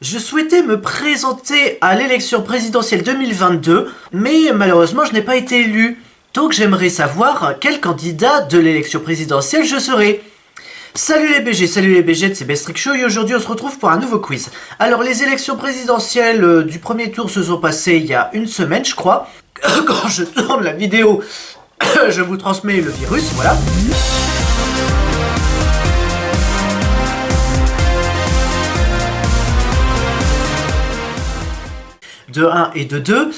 Je souhaitais me présenter à l'élection présidentielle 2022, mais malheureusement je n'ai pas été élu. Donc j'aimerais savoir quel candidat de l'élection présidentielle je serai. Salut les BG, c'est Bestrick Show et aujourd'hui on se retrouve pour un nouveau quiz. Alors les élections présidentielles du premier tour se sont passées il y a une semaine je crois. Quand je tourne la vidéo, je vous transmets le virus, voilà. De 1 et de 2.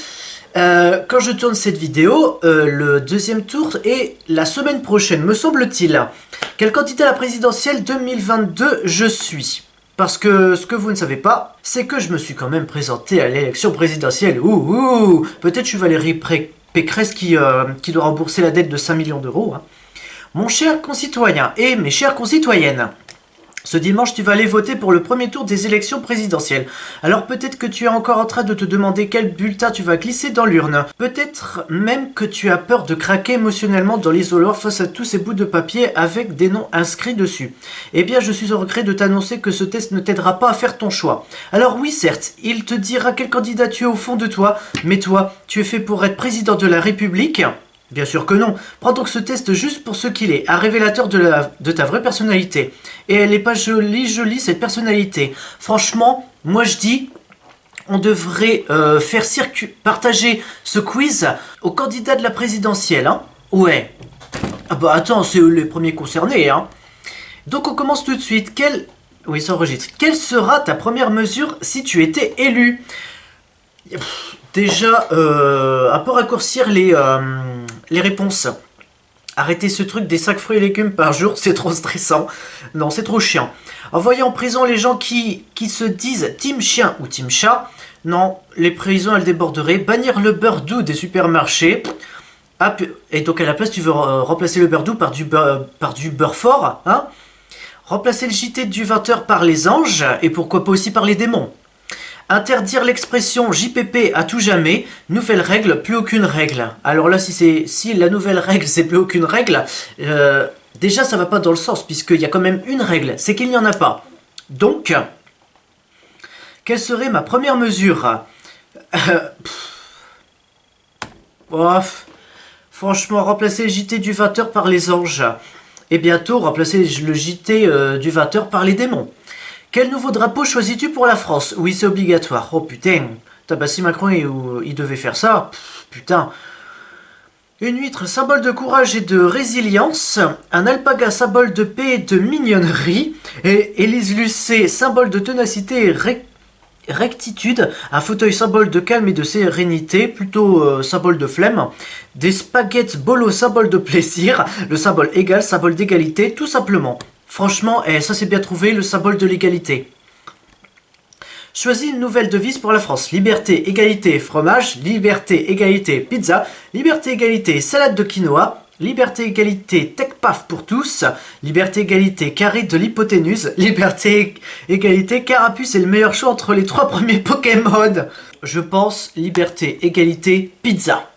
Quand je tourne cette vidéo, le deuxième tour est la semaine prochaine, me semble-t-il. Quel candidat à la présidentielle 2022 je suis? Parce que ce que vous ne savez pas, c'est que je me suis quand même présenté à l'élection présidentielle. Peut-être je suis Valérie Pécresse qui doit rembourser la dette de 5 millions d'euros. Hein. Mon cher concitoyen et mes chères concitoyennes, ce dimanche, tu vas aller voter pour le premier tour des élections présidentielles. Alors peut-être que tu es encore en train de te demander quel bulletin tu vas glisser dans l'urne. Peut-être même que tu as peur de craquer émotionnellement dans l'isoloir face à tous ces bouts de papier avec des noms inscrits dessus. Eh bien, je suis au regret de t'annoncer que ce test ne t'aidera pas à faire ton choix. Alors oui, certes, il te dira quel candidat tu es au fond de toi, mais toi, tu es fait pour être président de la République ? Bien sûr que non. Prends donc ce test juste pour ce qu'il est, un révélateur de ta vraie personnalité. Et elle n'est pas jolie cette personnalité. Franchement, moi je dis, on devrait partager ce quiz aux candidats de la présidentielle. Hein. Ouais. Ah bah attends, c'est eux les premiers concernés. Hein. Donc on commence tout de suite. Oui, ça enregistre. Quelle sera ta première mesure si tu étais élu ? Déjà, un peu raccourcir les réponses. Arrêtez ce truc des 5 fruits et légumes par jour, c'est trop stressant. Non, c'est trop chiant. Envoyer en prison les gens qui se disent team chien ou team chat. Non, les prisons, elles déborderaient. Bannir le beurre doux des supermarchés. Ah, et donc à la place, tu veux remplacer le beurre doux par du beurre fort, hein? Remplacer le JT du 20h par les anges, et pourquoi pas aussi par les démons. Interdire l'expression JPP à tout jamais, nouvelle règle, plus aucune règle. Alors là, si la nouvelle règle, c'est plus aucune règle, déjà ça va pas dans le sens, puisqu'il y a quand même une règle, c'est qu'il n'y en a pas. Donc, quelle serait ma première mesure? Franchement, remplacer le JT du 20h par les anges. Et bientôt, remplacer le JT du 20h par les démons. Quel nouveau drapeau choisis-tu pour la France? Oui, c'est obligatoire. Oh putain, si Macron il devait faire ça, putain. Une huître, symbole de courage et de résilience. Un alpaga, symbole de paix et de mignonnerie. Et Élise Lucet, symbole de ténacité et rectitude. Un fauteuil, symbole de calme et de sérénité, plutôt symbole de flemme. Des spaghettis bolo, symbole de plaisir. Le symbole égal, symbole d'égalité, tout simplement. Franchement, ça c'est bien trouvé, le symbole de l'égalité. Choisis une nouvelle devise pour la France. Liberté, égalité, fromage. Liberté, égalité, pizza. Liberté, égalité, salade de quinoa. Liberté, égalité, tech paf pour tous. Liberté, égalité, carré de l'hypoténuse. Liberté, égalité, carapuce est le meilleur choix entre les 3 premiers Pokémon. Je pense liberté, égalité, pizza.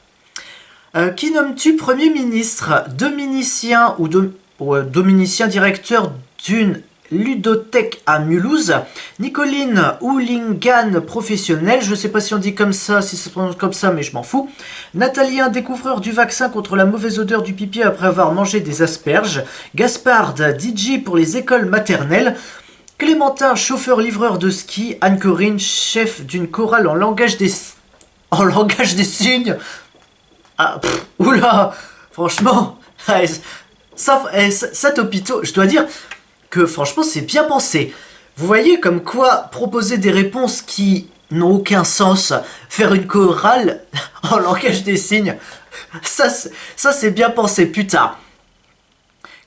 Qui nommes-tu Premier ministre? Dominicien ou Dominicien, directeur d'une ludothèque à Mulhouse. Nicoline Houlingan, professionnelle. Je ne sais pas si on dit comme ça, si ça se prononce comme ça, mais je m'en fous. Nathalien, découvreur du vaccin contre la mauvaise odeur du pipi après avoir mangé des asperges. Gaspard, DJ pour les écoles maternelles. Clémentin, chauffeur-livreur de ski. Anne-Corinne, chef d'une chorale en langage des signes. Ah, oula, franchement, ça Topito, je dois dire que franchement c'est bien pensé. Vous voyez comme quoi proposer des réponses qui n'ont aucun sens, faire une chorale en langage des signes, ça c'est bien pensé, putain.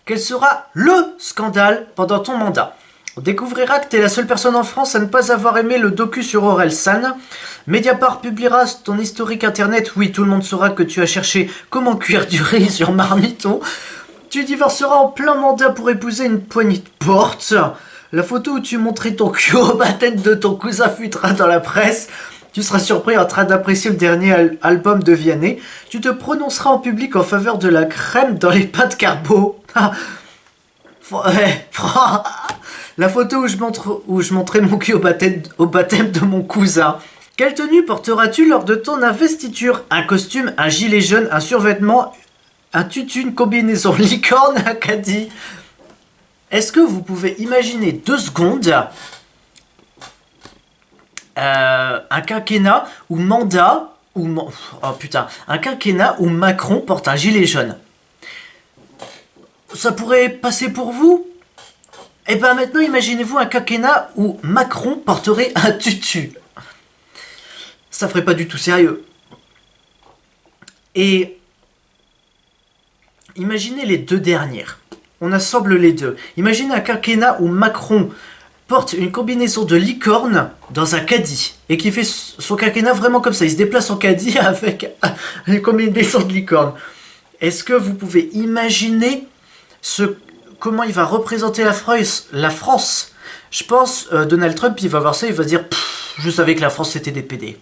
Quel sera le scandale pendant ton mandat? On découvrira que tu es la seule personne en France à ne pas avoir aimé le docu sur Orelsan. Mediapart publiera ton historique internet. Oui, tout le monde saura que tu as cherché comment cuire du riz sur Marmiton. Tu divorceras en plein mandat pour épouser une poignée de porte. La photo où tu montrais ton cul au baptême de ton cousin fuitera dans la presse. Tu seras surpris en train d'apprécier le dernier album de Vianney. Tu te prononceras en public en faveur de la crème dans les pâtes carbo. La photo où je montrais mon cul au baptême de mon cousin. Quelle tenue porteras-tu lors de ton investiture? Un costume, un gilet jaune, un survêtement, un tutu, une combinaison licorne, un caddie. Est-ce que vous pouvez imaginer 2 secondes un quinquennat où un quinquennat où Macron porte un gilet jaune? Ça pourrait passer pour vous? Et ben maintenant imaginez-vous un quinquennat où Macron porterait un tutu. Ça ferait pas du tout sérieux. Et imaginez les 2 dernières. On assemble les deux. Imaginez un quinquennat où Macron porte une combinaison de licorne dans un caddie et qui fait son quinquennat vraiment comme ça. Il se déplace en caddie avec une combinaison de licorne. Est-ce que vous pouvez imaginer comment il va représenter la France? Je pense Donald Trump, il va voir ça, il va dire je savais que la France c'était des PD.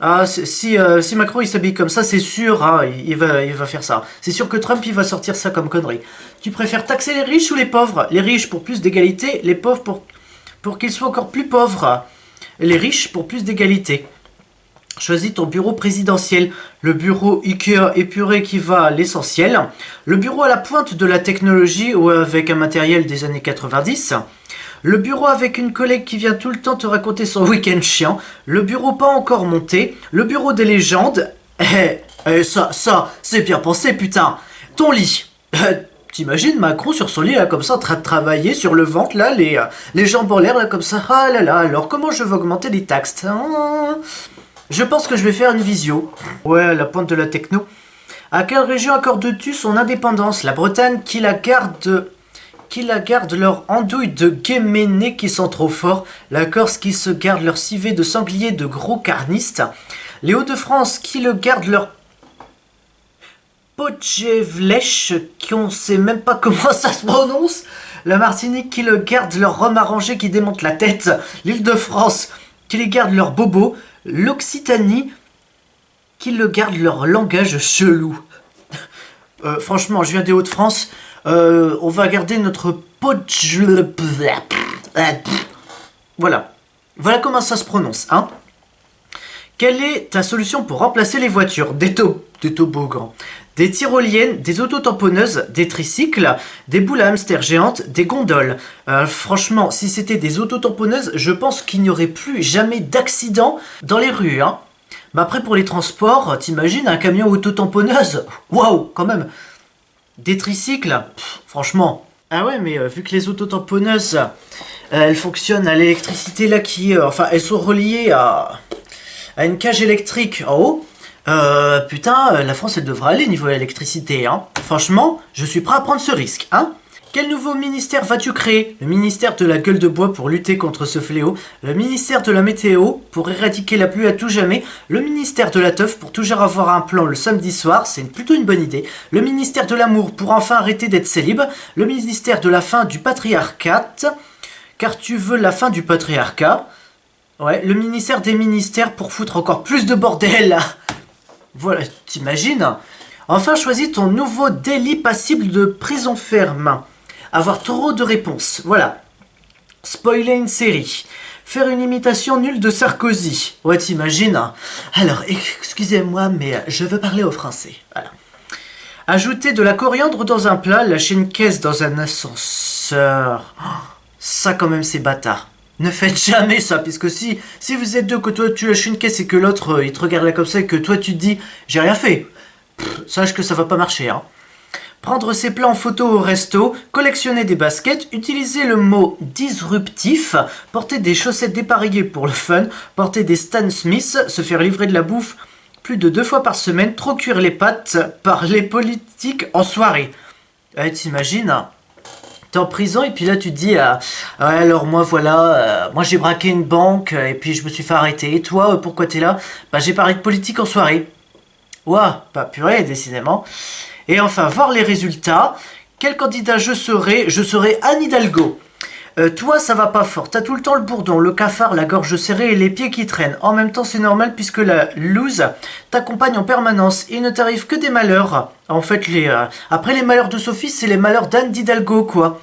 Ah, si Macron il s'habille comme ça, c'est sûr, hein, il va faire ça. C'est sûr que Trump il va sortir ça comme connerie. Tu préfères taxer les riches ou les pauvres? Les riches pour plus d'égalité, les pauvres pour qu'ils soient encore plus pauvres. Les riches pour plus d'égalité. Choisis ton bureau présidentiel. Le bureau Ikea épuré qui va à l'essentiel. Le bureau à la pointe de la technologie ou avec un matériel des années 90. Le bureau avec une collègue qui vient tout le temps te raconter son week-end chiant. Le bureau pas encore monté. Le bureau des légendes. Ça, c'est bien pensé, putain. Ton lit. T'imagines Macron sur son lit, là, comme ça, en train de travailler sur le ventre, là, les jambes en l'air, là, comme ça. Ah là là, alors comment je vais augmenter les taxes? Je pense que je vais faire une visio. Ouais, à la pointe de la techno. À quelle région accordes-tu son indépendance? La Bretagne qui la garde leur andouille de guéménés qui sont trop forts, la Corse qui se garde leur civet de sangliers de gros carnistes, les Hauts-de-France qui le gardent leur Pochevlèche qui on sait même pas comment ça se prononce, la Martinique qui le garde leur rhum arrangé qui démonte la tête, l'Île-de-France qui les garde leur bobo, l'Occitanie qui le garde leur langage chelou. Franchement, je viens des Hauts-de-France. On va garder notre Voilà. Voilà comment ça se prononce, hein. Quelle est ta solution pour remplacer les voitures? Des toboggans, des tyroliennes, des autotamponneuses, des tricycles, des boules à hamster géantes, des gondoles. Franchement, si c'était des autotamponneuses, je pense qu'il n'y aurait plus jamais d'accident dans les rues, hein. Mais après, pour les transports, t'imagines un camion autotamponneuse? Waouh, quand même. Des tricycles, franchement. Ah ouais, mais vu que les autotamponneuses, elles fonctionnent à l'électricité là elles sont reliées à une cage électrique en haut. Putain, la France elle devrait aller niveau électricité, hein. Franchement, je suis prêt à prendre ce risque, hein. Quel nouveau ministère vas-tu créer? Le ministère de la gueule de bois pour lutter contre ce fléau, le ministère de la météo pour éradiquer la pluie à tout jamais, le ministère de la teuf pour toujours avoir un plan le samedi soir, c'est plutôt une bonne idée, le ministère de l'amour pour enfin arrêter d'être célib, le ministère de la fin du patriarcat, car tu veux la fin du patriarcat, ouais, le ministère des ministères pour foutre encore plus de bordel. Voilà, t'imagines? Enfin, choisis ton nouveau délit passible de prison ferme. Avoir trop de réponses, voilà. Spoiler une série. Faire une imitation nulle de Sarkozy. Ouais, t'imagines? Alors, excusez-moi, mais je veux parler au français. Voilà. Ajouter de la coriandre dans un plat, lâcher une caisse dans un ascenseur. Ça, quand même, c'est bâtard. Ne faites jamais ça, puisque si vous êtes deux, que toi tu lâches une caisse et que l'autre il te regarde là comme ça et que toi tu te dis j'ai rien fait, sache que ça va pas marcher, hein. Prendre ses plans en photo au resto, collectionner des baskets, utiliser le mot disruptif, porter des chaussettes dépareillées pour le fun, porter des Stan Smith, se faire livrer de la bouffe plus de 2 fois par semaine, trop cuire les pâtes par les politiques en soirée. T'imagines? T'es en prison et puis là tu te dis ouais, alors moi voilà, moi j'ai braqué une banque et puis je me suis fait arrêter. Et toi, pourquoi t'es là? Bah j'ai parlé de politique en soirée. Ouah, pas purée, décidément. Et enfin, voir les résultats. Quel candidat je serai? Je serai Anne Hidalgo. Toi, ça va pas fort. T'as tout le temps le bourdon, le cafard, la gorge serrée et les pieds qui traînent. En même temps, c'est normal puisque la loose t'accompagne en permanence. Il ne t'arrive que des malheurs. En fait, après les malheurs de Sophie, c'est les malheurs d'Anne Hidalgo, quoi.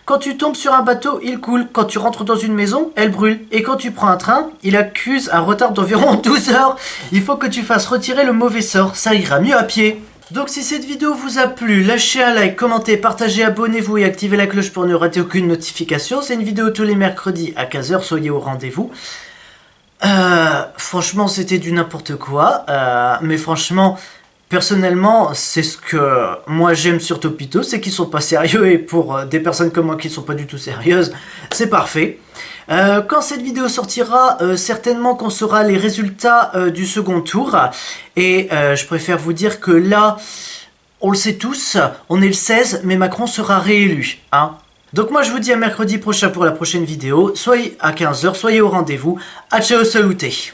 Quand tu tombes sur un bateau, il coule. Quand tu rentres dans une maison, elle brûle. Et quand tu prends un train, il accuse un retard d'environ 12 heures. Il faut que tu fasses retirer le mauvais sort, ça ira mieux à pied. Donc si cette vidéo vous a plu, lâchez un like, commentez, partagez, abonnez-vous et activez la cloche pour ne rater aucune notification. C'est une vidéo tous les mercredis à 15h, soyez au rendez-vous. Franchement, c'était du n'importe quoi, mais franchement, personnellement, c'est ce que moi j'aime sur Topito, c'est qu'ils sont pas sérieux, et pour des personnes comme moi qui sont pas du tout sérieuses, c'est parfait. Quand cette vidéo sortira, certainement qu'on saura les résultats du second tour, et je préfère vous dire que là, on le sait tous, on est le 16, mais Macron sera réélu, hein. Donc moi je vous dis à mercredi prochain pour la prochaine vidéo, soyez à 15h, soyez au rendez-vous, à ciao saluté.